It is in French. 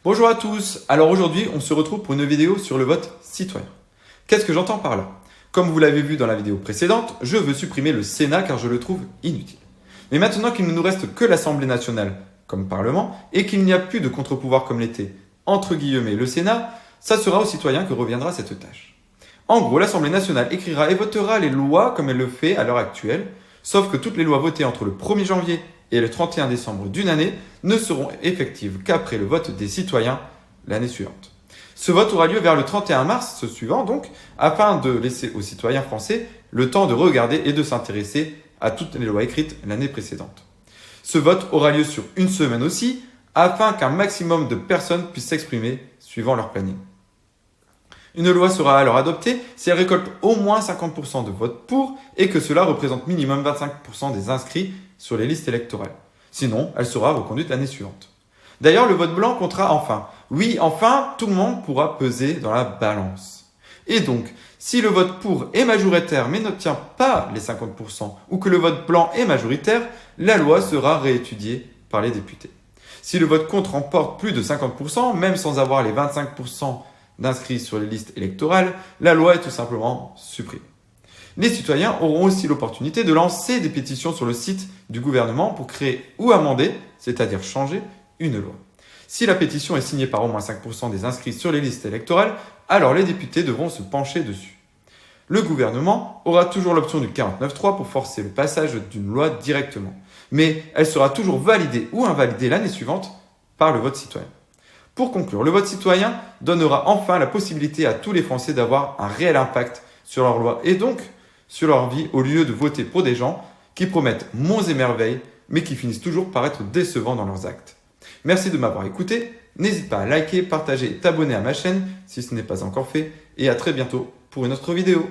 Bonjour à tous, alors aujourd'hui on se retrouve pour une vidéo sur le vote citoyen. Qu'est-ce que j'entends par là? Comme vous l'avez vu dans la vidéo précédente, je veux supprimer le Sénat car je le trouve inutile. Mais maintenant qu'il ne nous reste que l'Assemblée nationale comme Parlement et qu'il n'y a plus de contre-pouvoir comme l'était, entre guillemets, le Sénat, ça sera aux citoyens que reviendra cette tâche. En gros, l'Assemblée nationale écrira et votera les lois comme elle le fait à l'heure actuelle, sauf que toutes les lois votées entre le 1er janvier et le 31 décembre d'une année ne seront effectives qu'après le vote des citoyens l'année suivante. Ce vote aura lieu vers le 31 mars suivant donc, afin de laisser aux citoyens français le temps de regarder et de s'intéresser à toutes les lois écrites l'année précédente. Ce vote aura lieu sur une semaine aussi, afin qu'un maximum de personnes puissent s'exprimer suivant leur planning. Une loi sera alors adoptée si elle récolte au moins 50% de votes pour et que cela représente minimum 25% des inscrits sur les listes électorales. Sinon, elle sera reconduite l'année suivante. D'ailleurs, le vote blanc comptera enfin. Oui, enfin, tout le monde pourra peser dans la balance. Et donc, si le vote pour est majoritaire mais n'obtient pas les 50% ou que le vote blanc est majoritaire, la loi sera réétudiée par les députés. Si le vote contre remporte plus de 50%, même sans avoir les 25% d'inscrits sur les listes électorales, la loi est tout simplement supprimée. Les citoyens auront aussi l'opportunité de lancer des pétitions sur le site du gouvernement pour créer ou amender, c'est-à-dire changer, une loi. Si la pétition est signée par au moins 5% des inscrits sur les listes électorales, alors les députés devront se pencher dessus. Le gouvernement aura toujours l'option du 49.3 pour forcer le passage d'une loi directement, mais elle sera toujours validée ou invalidée l'année suivante par le vote citoyen. Pour conclure, le vote citoyen donnera enfin la possibilité à tous les Français d'avoir un réel impact sur leur loi et donc sur leur vie au lieu de voter pour des gens qui promettent monts et merveilles mais qui finissent toujours par être décevants dans leurs actes. Merci de m'avoir écouté, n'hésite pas à liker, partager et t'abonner à ma chaîne si ce n'est pas encore fait et à très bientôt pour une autre vidéo.